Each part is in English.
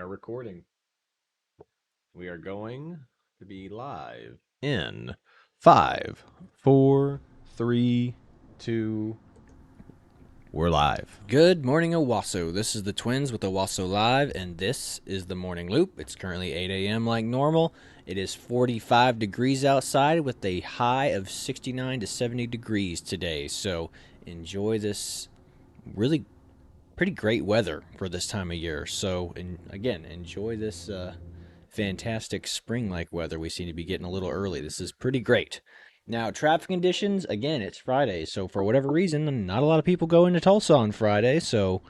are recording. We are going to be live in 5, 4, 3, 2. We're live. Good morning, Owasso. This is the Twins with Owasso Live, and this is the Morning Loop. It's currently 8 a.m. like normal. It is 45 degrees outside with a high of 69 to 70 degrees today. So enjoy this really pretty great weather for this time of year. So, and again, enjoy this fantastic spring-like weather we seem to be getting a little early. This is pretty great. Now, traffic conditions, again, it's Friday, so for whatever reason, not a lot of people go into Tulsa on Friday, so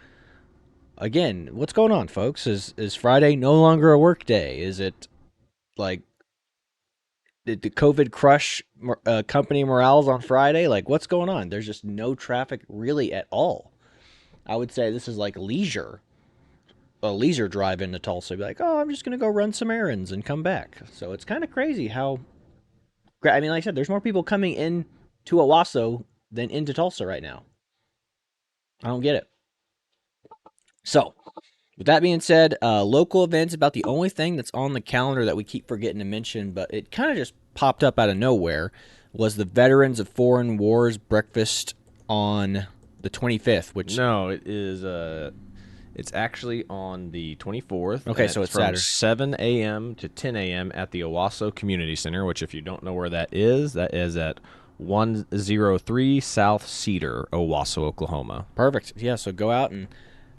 again, what's going on, folks? Is Friday no longer a work day? Is it like did the COVID crush company morales on Friday? Like, what's going on? There's just no traffic really at all. I would say this is like a leisure drive into Tulsa. Be like, oh, I'm just gonna go run some errands and come back. So it's kind of crazy how. I mean, like I said, there's more people coming in to Owasso than into Tulsa right now. I don't get it. So, with that being said, local events about the only thing that's on the calendar that we keep forgetting to mention, but it kind of just popped up out of nowhere, was the Veterans of Foreign Wars breakfast on the 25th. Which No, it is. It's actually on the 24th. Okay, so it's from Saturday. 7 a.m. to 10 a.m. at the Owasso Community Center. Which, if you don't know where that is at 103 South Cedar, Owasso, Oklahoma. Perfect. Yeah, so go out and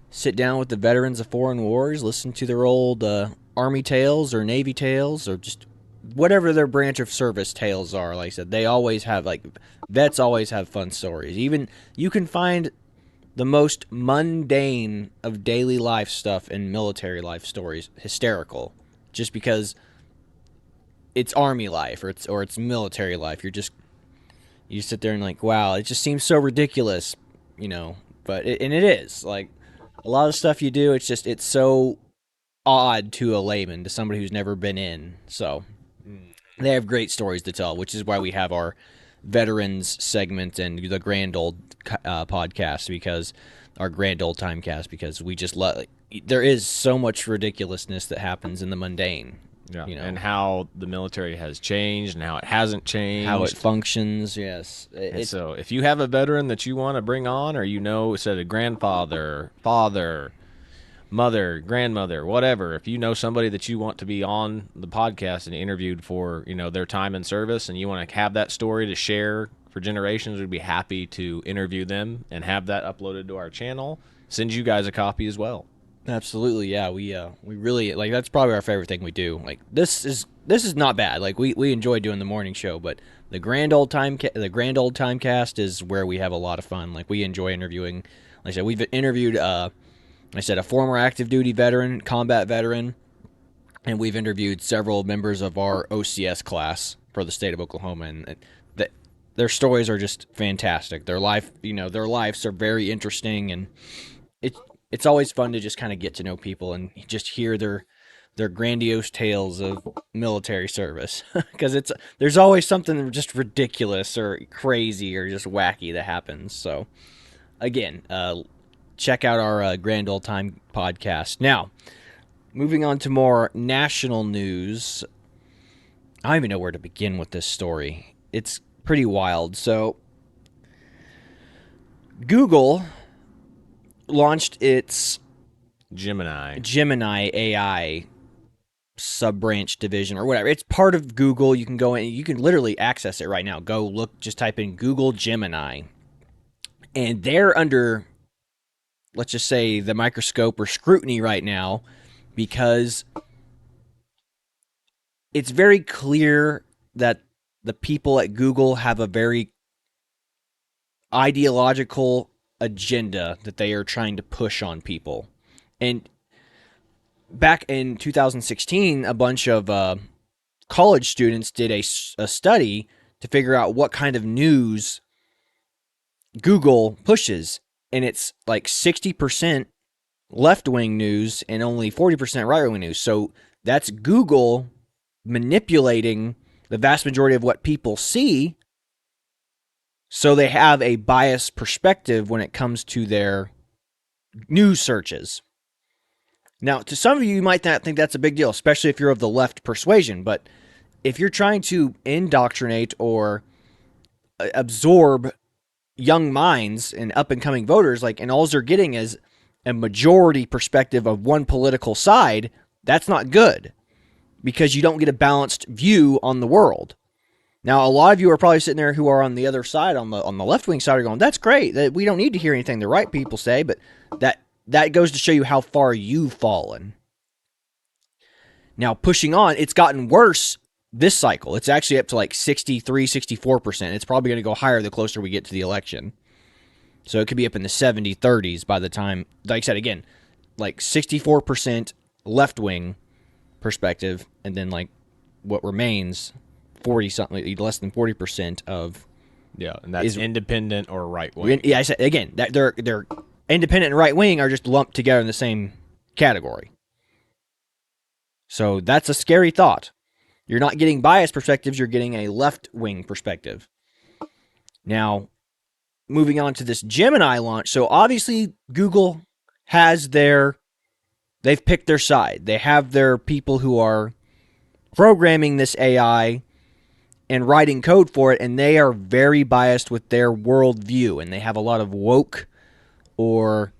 sit down with the Veterans of Foreign Wars, listen to their old Army tales or Navy tales or just whatever their branch of service tales are. Like I said, they always have, like, vets always have fun stories. Even you can find the most mundane of daily life stuff and military life stories hysterical just because it's Army life or it's military life. You sit there and like, wow, it just seems so ridiculous, but it is like a lot of stuff you do. It's so odd to a layman, to somebody who's never been in. So they have great stories to tell, which is why we have our veterans segment and the grand old podcast, because our grand old time cast, because we just there is so much ridiculousness that happens in the mundane. Yeah, and how the military has changed and how it hasn't changed. How it functions, yes. So if you have a veteran that you want to bring on, or said a grandfather, father, mother, grandmother, whatever, if you know somebody that you want to be on the podcast and interviewed for, their time in service, and you want to have that story to share for generations, we'd be happy to interview them and have that uploaded to our channel. Send you guys a copy as well. Absolutely, yeah. We really like, that's probably our favorite thing we do. Like, this is not bad. Like, we enjoy doing the morning show, but the grand old timecast is where we have a lot of fun. Like, we enjoy interviewing. Like I said, we've interviewed a former active duty veteran, combat veteran, and we've interviewed several members of our OCS class for the state of Oklahoma, and their stories are just fantastic. Their lives are very interesting, and it's always fun to just kind of get to know people and just hear their grandiose tales of military service, because there's always something just ridiculous or crazy or just wacky that happens. So again, check out our Grand Old Time podcast. Now, moving on to more national news. I don't even know where to begin with this story. It's pretty wild. So Google launched its Gemini AI sub-branch division or whatever. It's part of Google. You can go in, you can literally access it right now. Go look, just type in Google Gemini. And they're under, let's just say, the microscope or scrutiny right now, because it's very clear that the people at Google have a very ideological agenda that they are trying to push on people. And back in 2016, a bunch of college students did a study to figure out what kind of news Google pushes. And it's like 60% left-wing news and only 40% right-wing news. So that's Google manipulating the vast majority of what people see, so they have a biased perspective when it comes to their news searches. Now, to some of you, you might not think that's a big deal, especially if you're of the left persuasion. But if you're trying to indoctrinate or absorb young minds and up and coming voters, like, and all they're getting is a majority perspective of one political side, that's not good because you don't get a balanced view on the world. Now, a lot of you are probably sitting there who are on the other side, on the left wing side, are going, "That's great. That we don't need to hear anything the right people say," but that goes to show you how far you've fallen. Now, pushing on, it's gotten worse this cycle. It's actually up to like 63, 64%. It's probably going to go higher the closer we get to the election. So it could be up in the 70, 30s by the time, like I said, again, like 64% left wing perspective, and then like what remains 40 something, less than 40% of and that's independent or right wing. Yeah, I said again that they're independent and right wing are just lumped together in the same category. So that's a scary thought. You're not getting biased perspectives, you're getting a left wing perspective. Now, moving on to this Gemini launch. So obviously Google has they've picked their side. They have their people who are programming this AI and writing code for it, and they are very biased with their worldview, and they have a lot of woke or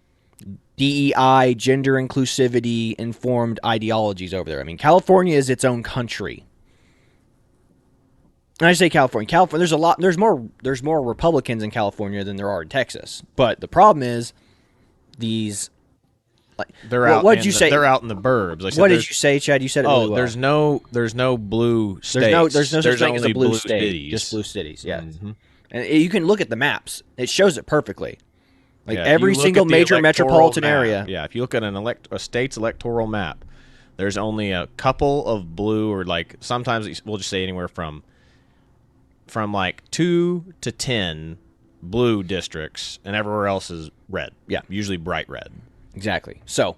DEI, gender inclusivity informed ideologies over there. I mean, California is its own country. And I say California. There's more Republicans in California than there are in Texas. But the problem is these They're out. What did you say? They're out in the burbs. What did you say, Chad? You said it really well. there's no blue states. There's no such thing as a blue state. cities. Just blue cities. Yeah. Mm-hmm. And you can look at the maps. It shows it perfectly. Like Yeah, every single major metropolitan area. Yeah, if you look at a state's electoral map, there's only a couple of blue, or like sometimes we'll just say anywhere from like 2 to 10 blue districts, and everywhere else is red. Yeah. Usually bright red. Exactly. So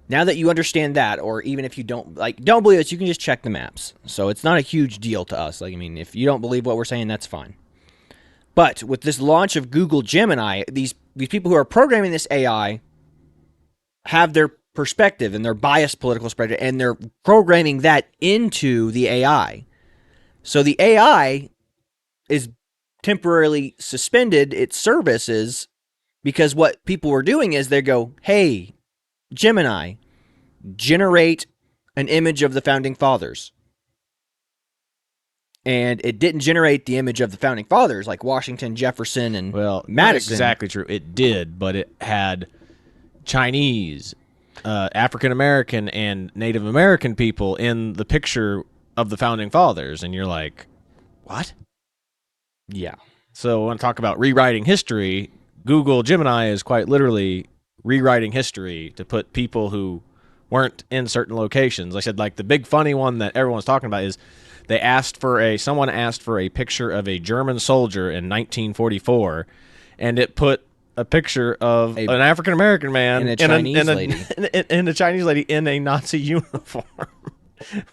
now that you understand that, or even if you don't believe it, you can just check the maps. So it's not a huge deal to us. Like, I mean, if you don't believe what we're saying, that's fine. But with this launch of Google Gemini, these people who are programming this AI have their perspective and their biased political perspective, and they're programming that into the AI. So the AI is temporarily suspended its services because what people were doing is they go, "Hey, Gemini, generate an image of the founding fathers." And it didn't generate the image of the founding fathers like Washington, Jefferson, and Madison. Not exactly true. It did, but it had Chinese, African American, and Native American people in the picture of the founding fathers, and you're like, what? Yeah. So when I talk about rewriting history, Google Gemini is quite literally rewriting history to put people who weren't in certain locations. Like I said, like the big funny one that everyone's talking about is someone asked for a picture of a German soldier in 1944, and it put a picture of an African American man and a Chinese lady and a Chinese lady in a Nazi uniform,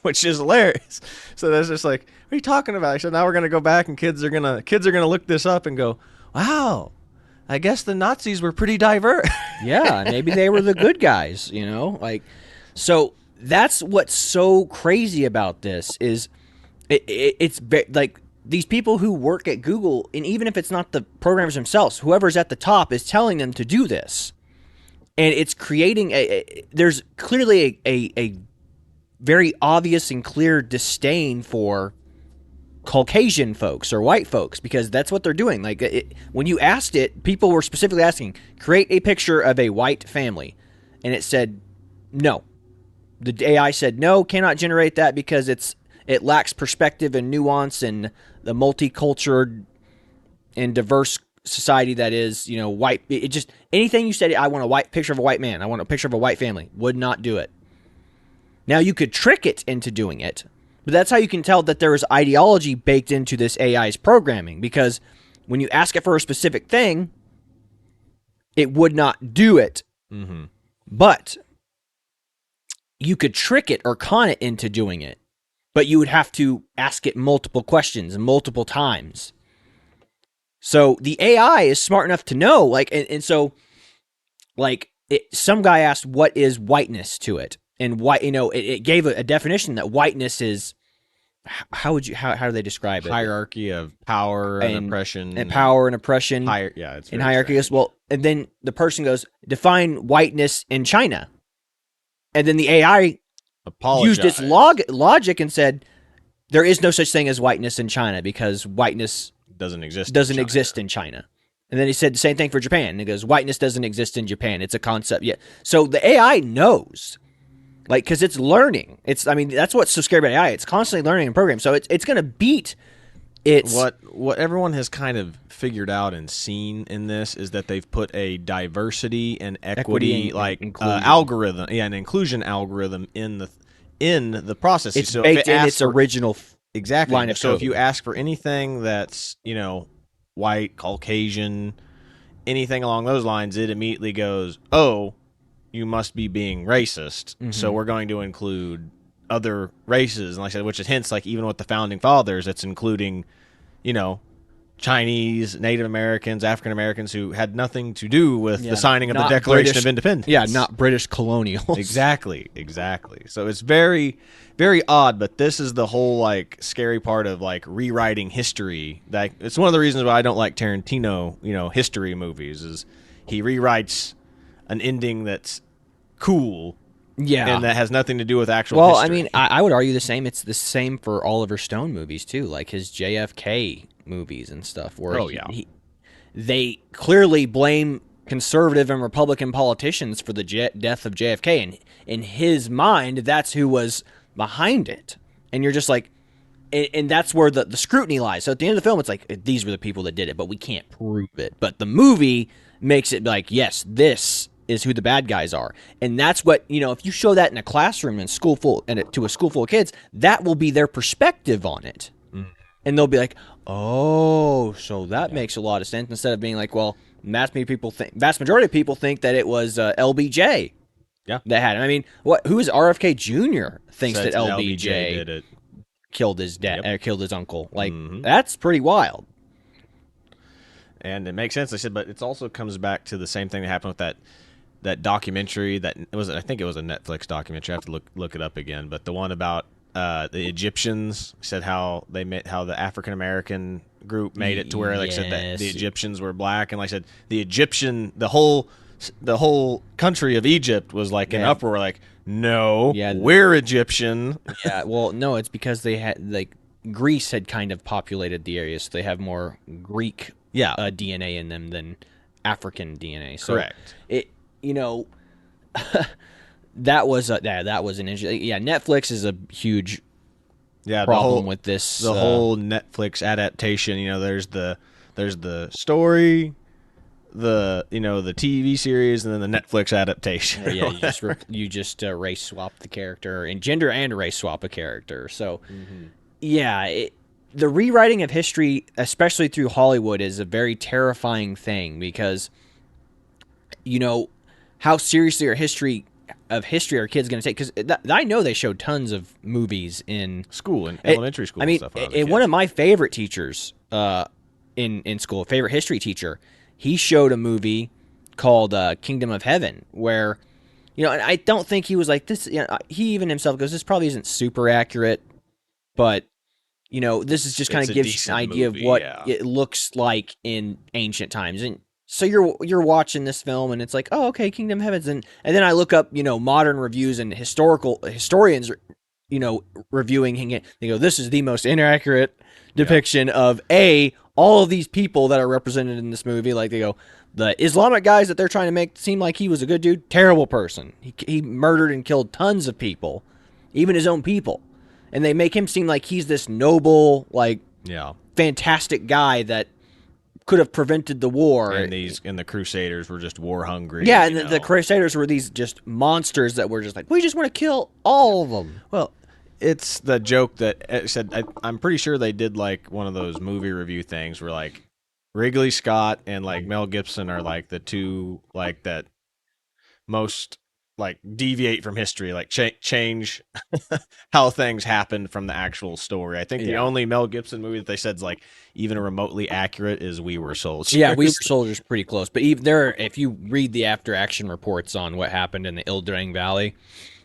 which is hilarious. So that's just like, what are you talking about? So now we're gonna go back, and kids are gonna look this up and go, wow, I guess the Nazis were pretty diverse. Yeah, maybe they were the good guys, like. So that's what's so crazy about this is it's like these people who work at Google, and even if it's not the programmers themselves, whoever's at the top is telling them to do this, and it's creating there's clearly a very obvious and clear disdain for Caucasian folks or white folks, because that's what they're doing. Like when you asked it, people were specifically asking, create a picture of a white family, and it said no. The AI said no, cannot generate that because it lacks perspective and nuance and the multicultural and diverse society that is, white. It just, anything you said, I want a white picture of a white man, I want a picture of a white family, would not do it. Now you could trick it into doing it, but that's how you can tell that there is ideology baked into this AI's programming, because when you ask it for a specific thing, it would not do it. Mm-hmm. But you could trick it or con it into doing it, but you would have to ask it multiple questions multiple times. So the AI is smart enough to know, and so, like, some guy asked what is whiteness to it, and white, it gave a definition that whiteness is, how do they describe it? Hierarchy of power and oppression and power and oppression. Yeah, it's and very hierarchy. strange. Well, and then the person goes, define whiteness in China, and then the AI used its logic and said there is no such thing as whiteness in China because whiteness doesn't exist in China. And then he said the same thing for Japan. And he goes, whiteness doesn't exist in Japan. It's a concept. Yeah. So the AI knows, like, because it's learning. That's what's so scary about AI. It's constantly learning and programming. So it's going to beat its. What everyone has kind of figured out and seen in this is that they've put a diversity and equity algorithm, an inclusion algorithm in the process. It's baked in its original exactly line of so code. If you ask for anything that's white, Caucasian, anything along those lines, it immediately goes, oh, you must be being racist. Mm-hmm. So we're going to include other races, and like I said, which is hence, like, even with the founding fathers, it's including, Chinese, Native Americans, African Americans who had nothing to do with the signing of the Declaration of Independence. Yeah, not British colonials. Exactly. So it's very, very odd, but this is the whole, like, scary part of, like, rewriting history. That it's one of the reasons why I don't like Tarantino, history movies, is he rewrites an ending that's cool. Yeah. And that has nothing to do with actual history. I would argue the same. It's the same for Oliver Stone movies, too, like his JFK movies and stuff, where they clearly blame conservative and Republican politicians for the death of JFK, and in his mind, that's who was behind it. And you're just like, and that's where the scrutiny lies. So at the end of the film, it's like, these were the people that did it, but we can't prove it. But the movie makes it like, yes, this is who the bad guys are. And that's what, if you show that in a classroom to a school full of kids, that will be their perspective on it. And they'll be like, oh, so that makes a lot of sense, instead of being like, well, vast majority of people think that it was LBJ that had it. Who is RFK Jr. thinks that LBJ did it, killed his dad, or killed his uncle. Like, that's pretty wild. And it makes sense, I said, but it also comes back to the same thing that happened with that documentary I think it was a Netflix documentary. I have to look it up again, but the one about the Egyptians, said how the African American group made it to where, like I said, that the Egyptians were black, and like I said, the whole country of Egypt was like in uproar, like, no, we're Egyptian. Yeah, well, no, it's because they had, like, Greece had kind of populated the area, so they have more Greek DNA in them than African DNA. So correct. That was an interesting. Yeah, Netflix is a huge problem with this. The whole Netflix adaptation. There's the story, the TV series, and then the Netflix adaptation. You just race swap the character, and gender and race swap a character. So the rewriting of history, especially through Hollywood, is a very terrifying thing, because how seriously are history are kids going to take? Because I know they showed tons of movies in school, in elementary school. And stuff and one of my favorite teachers in school, favorite history teacher, he showed a movie called Kingdom of Heaven, where and I don't think he was like this. He even himself goes, this probably isn't super accurate, but this is just kind of gives you an idea of what it looks like in ancient times. And so you're watching this film, and it's like, oh, okay, Kingdom of Heavens, and then I look up modern reviews and historians reviewing it. They go, this is the most inaccurate depiction of all of these people that are represented in this movie. Like, they go, the Islamic guys that they're trying to make seem like he was a good dude, terrible person. He murdered and killed tons of people, even his own people, and they make him seem like he's this noble, like, fantastic guy that could have prevented the war. And the Crusaders were just war hungry. Yeah, and the Crusaders were these just monsters that were just like, we just want to kill all of them. Well, it's the joke that said, I'm pretty sure they did like one of those movie review things where, like, Ridley Scott and, like, Mel Gibson are like the two, like, that most like deviate from history, like change how things happened from the actual story. I think the only Mel Gibson movie that they said's like even remotely accurate is We Were Soldiers. Yeah, We Were Soldiers pretty close. But even there, if you read the after action reports on what happened in the Ildring Valley,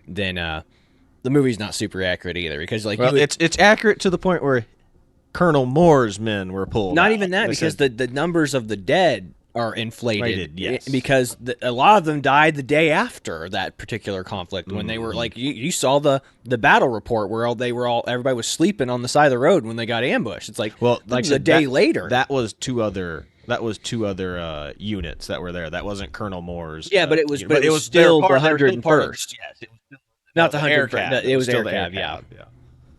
then the movie's not super accurate either. Because like, well, it's accurate to the point where Colonel Moore's men were pulled. Not out. even that, because the numbers of the dead are inflated. Yes. Because a lot of them died the day after that particular conflict, when they were like, you saw the battle report where everybody was sleeping on the side of the road when they got ambushed. It's like, well, like a day later. That was two other units that were there. That wasn't Colonel Moore's. Yeah, but it was still the 101st. Yes, it was still not the 101st. It was air cav. Yeah.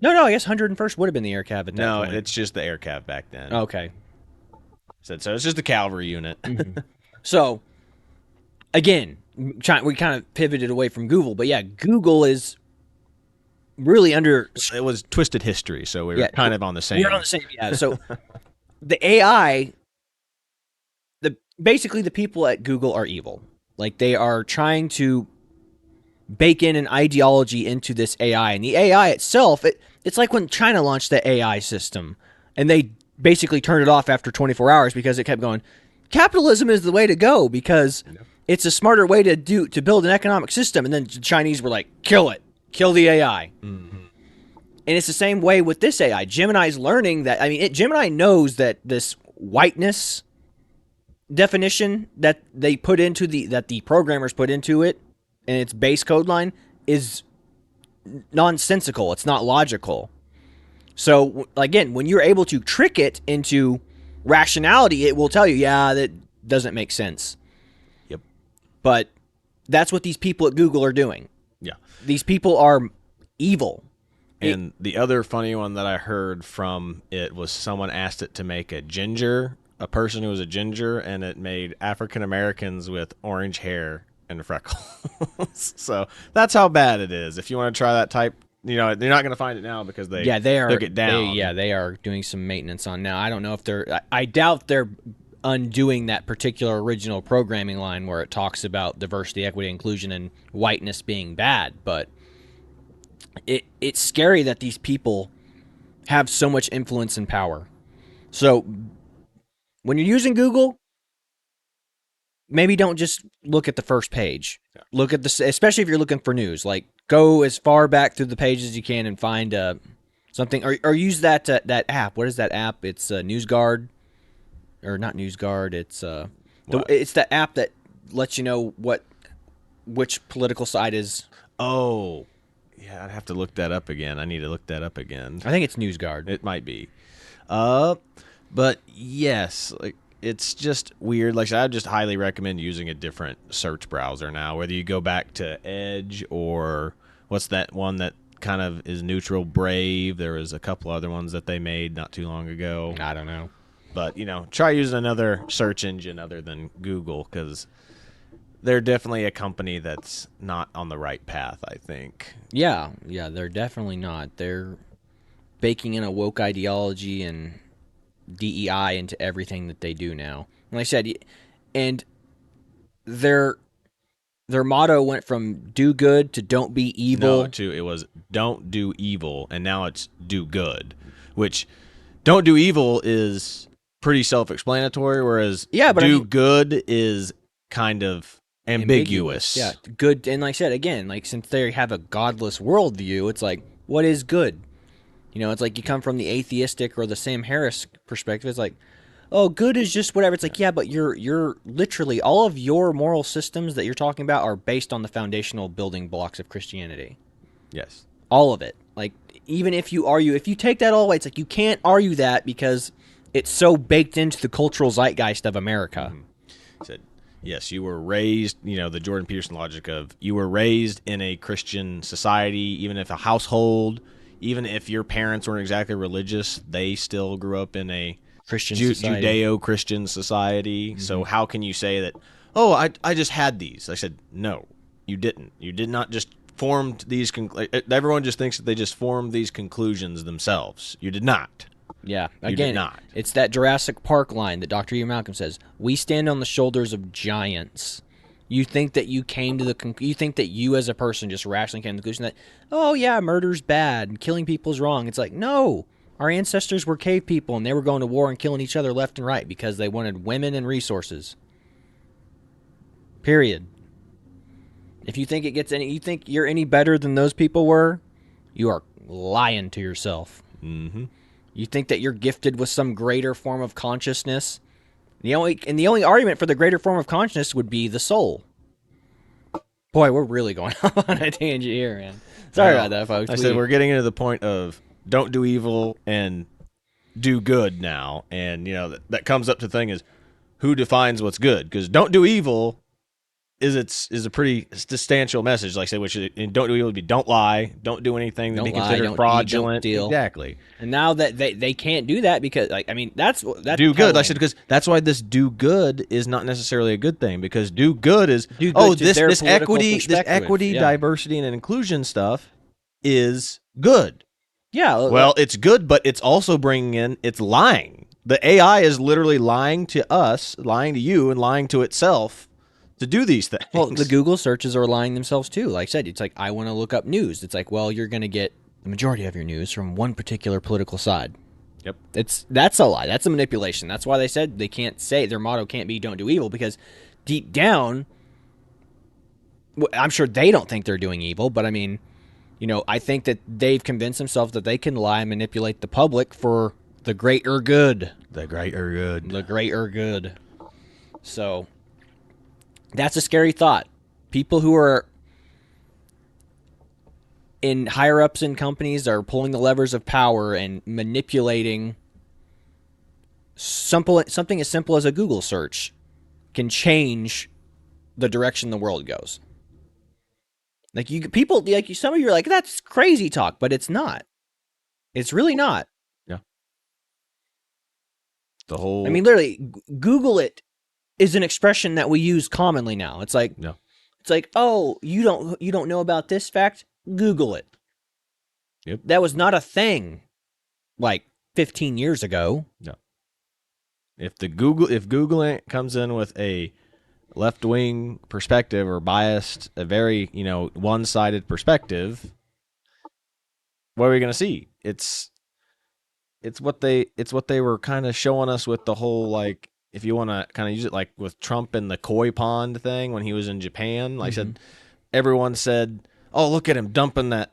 No, I guess 101st would have been the air cav at that point. No, it's just the air cav back then. Okay. So it's just a cavalry unit. So, again, we kind of pivoted away from Google, but yeah, Google is really under... It was twisted history, so we were kind of on the same... We're on the same, yeah. So, the AI, basically the people at Google are evil. Like, they are trying to bake in an ideology into this AI, and the AI itself, it's like when China launched the AI system, and they basically turned it off after 24 hours because it kept going, capitalism is the way to go because it's a smarter way to build an economic system. And then the Chinese were like, kill the AI. Mm-hmm. And it's the same way with this AI. Gemini's learning that, Gemini knows that this whiteness definition that they put into that the programmers put into it and its base code line is nonsensical. It's not logical. So, again, when you're able to trick it into rationality, it will tell you, yeah, that doesn't make sense. Yep. But that's what these people at Google are doing. Yeah. These people are evil. And the other funny one that I heard from it was someone asked it to make a person who was a ginger, and it made African Americans with orange hair and freckles. So that's how bad it is. If you want to try that type, they're not going to find it now because they took it down. They are doing some maintenance on now. I don't know if I doubt they're undoing that particular original programming line where it talks about diversity, equity, inclusion, and whiteness being bad. But it's scary that these people have so much influence and power. So when you're using Google, maybe don't just look at the first page. Yeah. Look at especially if you're looking for news. Like, go as far back through the pages as you can and find something, or use that app. What is that app? It's NewsGuard, or not NewsGuard. It's it's the app that lets you know which political side is. Oh, yeah, I'd have to look that up again. I need to look that up again. I think it's NewsGuard. It might be. But yes, like, it's just weird. Like I said, I just highly recommend using a different search browser now, whether you go back to Edge or what's that one that kind of is neutral, Brave. There was a couple other ones that they made not too long ago. I don't know. But, try using another search engine other than Google, because they're definitely a company that's not on the right path, I think. Yeah, they're definitely not. They're baking in a woke ideology and DEI into everything that they do now. Like I said, and their motto went from do good to don't be evil. No, it was don't do evil, and now it's do good, which don't do evil is pretty self-explanatory, whereas do good is kind of ambiguous. Yeah, good. And like I said, again, like since they have a godless worldview, it's like, what is good? It's like you come from the atheistic or the Sam Harris perspective. It's like, oh, good is just whatever. It's like, yeah, but you're literally, all of your moral systems that you're talking about are based on the foundational building blocks of Christianity. Yes. All of it. Like, even if you take that all the way, it's like you can't argue that because it's so baked into the cultural zeitgeist of America. Mm-hmm. Said, yes, you were raised, the Jordan Peterson logic of you were raised in a Christian society, even if a household, even if your parents weren't exactly religious, they still grew up in a Christian Judeo-Christian society. Mm-hmm. So how can you say that, oh, I just had these? I said, no, you didn't. You did not just form these everyone just thinks that they just formed these conclusions themselves. You did not. Yeah, again, it's that Jurassic Park line that Dr. Ian Malcolm says, we stand on the shoulders of giants. You think that you came to you think that you as a person just rationally came to the conclusion that, oh yeah, murder's bad and killing people is wrong. It's like, no, our ancestors were cave people and they were going to war and killing each other left and right because they wanted women and resources. Period. If you think you think you're any better than those people were, you are lying to yourself. Mm-hmm. You think that you're gifted with some greater form of consciousness. The only argument for the greater form of consciousness would be the soul. Boy, we're really going on a tangent here, man. Sorry about that, folks. I said we're getting into the point of don't do evil and do good now, and that comes up to the thing is who defines what's good? Because don't do evil is a pretty substantial message. Like I said, which is, don't do evil would be don't lie, don't do anything that be considered fraudulent. Don't steal. Exactly. And now that they can't do that because that's do good. Like I said, because that's why this do good is not necessarily a good thing, because do good is this equity, diversity, and inclusion stuff is good. Yeah. Well, it's good, but it's also it's lying. The AI is literally lying to us, lying to you, and lying to itself to do these things. Well, the Google searches are lying themselves too. Like I said, it's like, I want to look up news. It's like, well, you're going to get the majority of your news from one particular political side. Yep. That's a lie. That's a manipulation. That's why they said they can't say, their motto can't be don't do evil, because deep down, I'm sure they don't think they're doing evil, but I think that they've convinced themselves that they can lie and manipulate the public for the greater good. The greater good. The greater good. So that's a scary thought. People who are in higher ups in companies are pulling the levers of power and manipulating something as simple as a Google search can change the direction the world goes. Like some of you are like, that's crazy talk, but it's not. It's really not. Yeah. Literally, Google it is an expression that we use commonly now. It's like, no. It's like, oh, you don't know about this fact? Google it. Yep. That was not a thing like 15 years ago. No. If Google comes in with a left-wing perspective or biased, a very, one-sided perspective, what are we going to see? It's what they were kind of showing us with the whole, like, if you want to kind of use it like with Trump and the koi pond thing when he was in Japan. Like I said, everyone said, oh, look at him dumping that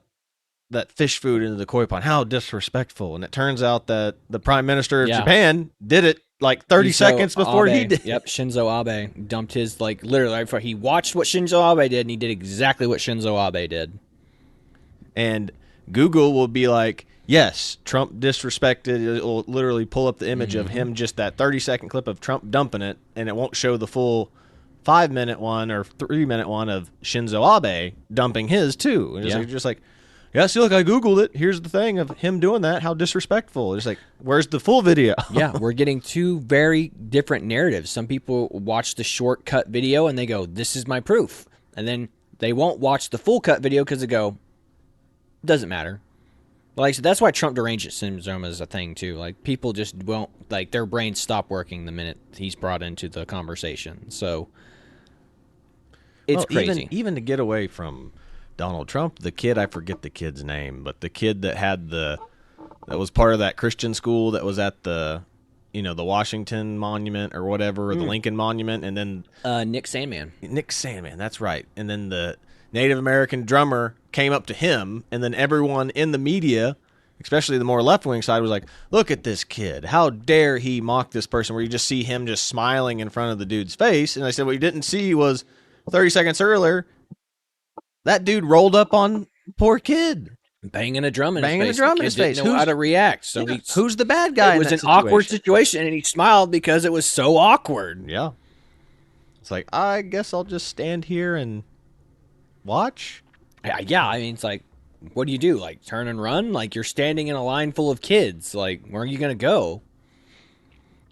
fish food into the koi pond. How disrespectful. And it turns out that the prime minister of Japan did it like 30 seconds before he did. Yep, Shinzo Abe dumped his, like, literally, he watched what Shinzo Abe did, and he did exactly what Shinzo Abe did. And Google will be like, yes, Trump disrespected. It will literally pull up the image of him, just that 30-second clip of Trump dumping it, and it won't show the full 5-minute one or 3-minute one of Shinzo Abe dumping his too. And you're just like, yeah, see, look, I Googled it. Here's the thing of him doing that. How disrespectful. It's like, where's the full video? Yeah, we're getting two very different narratives. Some people watch the shortcut video and they go, this is my proof. And then they won't watch the full cut video because they go, doesn't matter. Like, so that's why Trump derangement syndrome is a thing too. Like, people just won't, like, their brains stop working the minute he's brought into the conversation. So it's crazy. Even to get away from Donald Trump, the kid, I forget the kid's name, but the kid that was part of that Christian school that was at the Washington Monument or whatever, or the Lincoln Monument, and then Nick Sandmann, that's right. And then the Native American drummer came up to him, and then everyone in the media, especially the more left-wing side, was like, look at this kid. How dare he mock this person, where you just see him just smiling in front of the dude's face. And I said, what you didn't see was 30 seconds earlier, that dude rolled up on poor kid. Banging a drum in his face. Didn't know how to react. So who's the bad guy? It was an awkward situation, and he smiled because it was so awkward. Yeah. It's like, I guess I'll just stand here and watch. Yeah, it's like, what do you do? Like, turn and run? Like, you're standing in a line full of kids. Like, where are you going to go?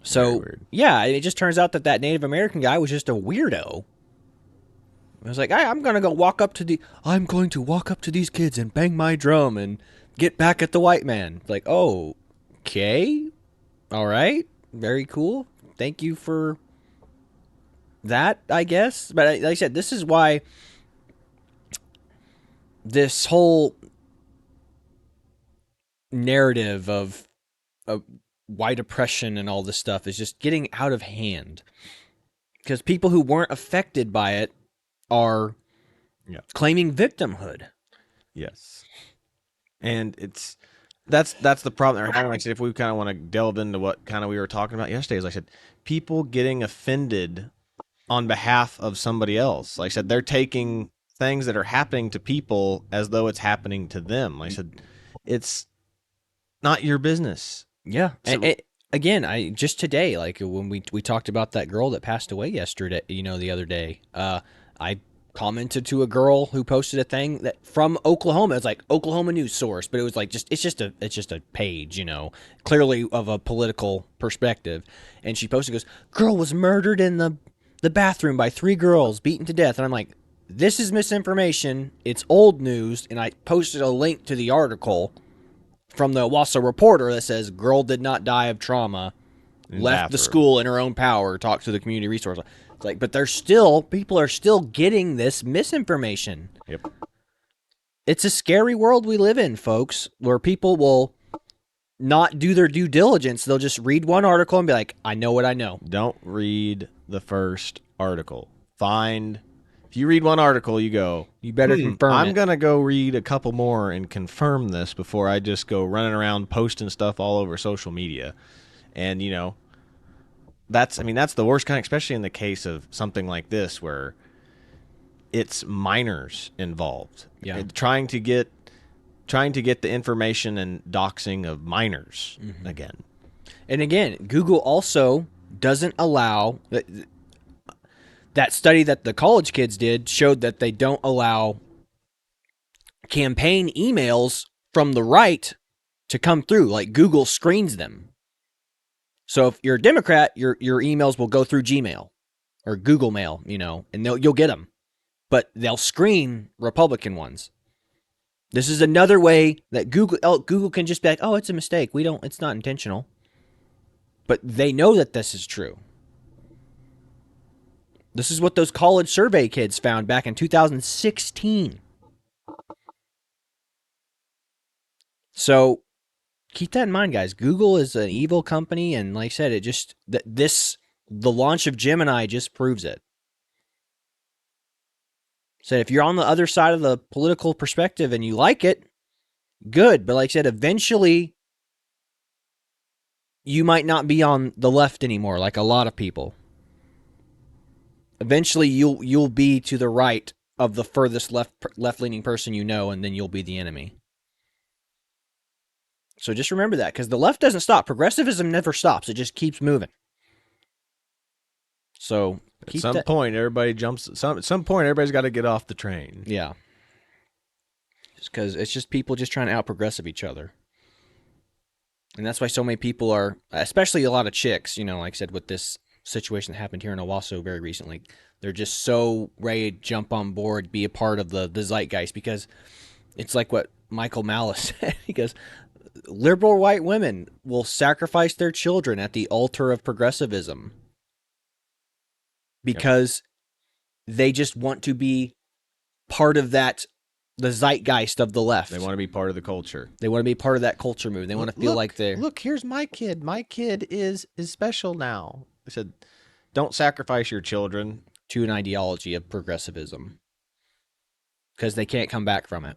So, yeah, it just turns out that Native American guy was just a weirdo. I was like, I'm going to walk up to these kids and bang my drum and get back at the white man. Like, oh, okay. All right. Very cool. Thank you for that, I guess. But like I said, this is why this whole narrative of white oppression and all this stuff is just getting out of hand. Because people who weren't affected by it are claiming victimhood. Yes. And that's the problem. Like I said, if we kind of want to delve into what kind of we were talking about yesterday, is like I said, people getting offended on behalf of somebody else. Like I said, they're taking things that are happening to people as though it's happening to them. Like I said, it's not your business. Yeah. So, Again, I just today, like when we talked about that girl that passed away yesterday, the other day, I commented to a girl who posted a thing that from Oklahoma. It's like Oklahoma news source, but it was like it's just a page, clearly of a political perspective. And she posted, goes, "Girl was murdered in the bathroom by 3 girls, beaten to death." And I'm like, this is misinformation. It's old news. And I posted a link to the article from the Owasso Reporter that says girl did not die of trauma, left the school in her own power, talked to the community resource. It's like, but people are still getting this misinformation. Yep. It's a scary world we live in, folks, where people will not do their due diligence. They'll just read one article and be like, I know what I know. Don't read the first article. If you read one article, you go, you better confirm I'm going to go read a couple more and confirm this before I just go running around posting stuff all over social media. And, that's the worst kind, especially in the case of something like this where it's minors involved. Yeah. And trying to get the information and doxing of minors again. And again, Google also doesn't allow that study that the college kids did showed that they don't allow campaign emails from the right to come through. Like Google screens them. So if you're a Democrat, your emails will go through Gmail or Google Mail, and you'll get them. But they'll screen Republican ones. This is another way that Google can just be like, oh, it's a mistake. It's not intentional. But they know that this is true. This is what those college survey kids found back in 2016. So keep that in mind, guys. Google is an evil company, and like I said, the launch of Gemini just proves it. So if you're on the other side of the political perspective and you like it, good. But like I said, eventually you might not be on the left anymore, like a lot of people. Eventually you'll be to the right of the furthest left-leaning person and then you'll be the enemy. So just remember that, because the left doesn't stop. Progressivism never stops. It just keeps moving. So at some point, everybody's got to get off the train. Yeah. Just because it's just people just trying to out-progressive each other. And that's why so many people are, especially a lot of chicks, like I said, with this situation that happened here in Owasso very recently, they're just so ready to jump on board, be a part of the zeitgeist, because it's like what Michael Malice said. He goes, liberal white women will sacrifice their children at the altar of progressivism because they just want to be part of the zeitgeist of the left. They want to be part of the culture. They want to be part of that culture move. They want to feel like they're... Look, here's my kid. My kid is special now. I said, don't sacrifice your children to an ideology of progressivism, because they can't come back from it.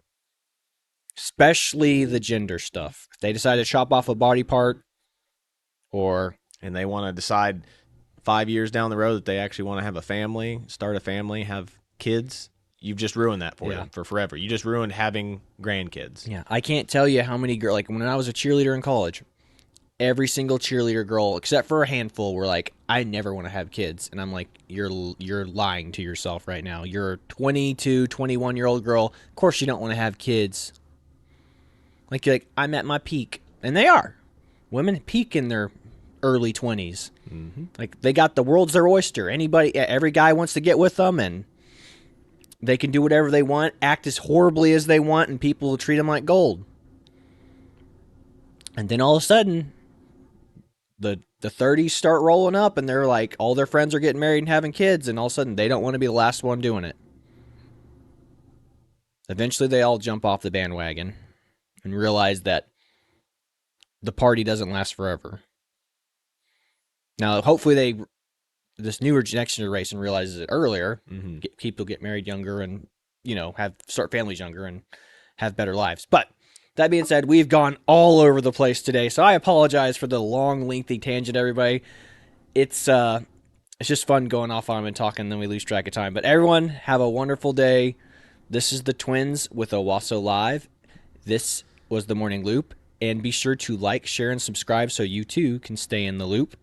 Especially the gender stuff. If they decide to chop off a body part, and they want to decide 5 years down the road that they actually want to have a family, start a family, have kids, you've just ruined that for them for forever. You just ruined having grandkids. Yeah, I can't tell you how many girls, like when I was a cheerleader in college, every single cheerleader girl, except for a handful, were like, I never want to have kids. And I'm like, you're lying to yourself right now. You're a 22, 21-year-old girl. Of course you don't want to have kids. Like, you're like, I'm at my peak. And they are. Women peak in their early 20s. Mm-hmm. Like, they got the world's their oyster. Every guy wants to get with them, and they can do whatever they want, act as horribly as they want, and people will treat them like gold. And then all of a sudden, the 30s start rolling up, and they're like, all their friends are getting married and having kids, and all of a sudden they don't want to be the last one doing it. Eventually, they all jump off the bandwagon and realize that the party doesn't last forever. Now, hopefully, this newer next generation realizes it earlier. Mm-hmm. People get married younger, and start families younger and have better lives. But that being said, we've gone all over the place today, so I apologize for the long, lengthy tangent, everybody. It's just fun going off on them and talking, and then we lose track of time. But everyone, have a wonderful day. This is the Twins with Owasso Live. This was the Morning Loop. And be sure to like, share, and subscribe so you too can stay in the loop.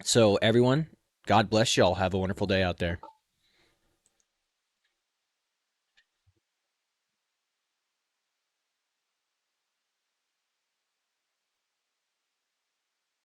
So everyone, God bless y'all. Have a wonderful day out there.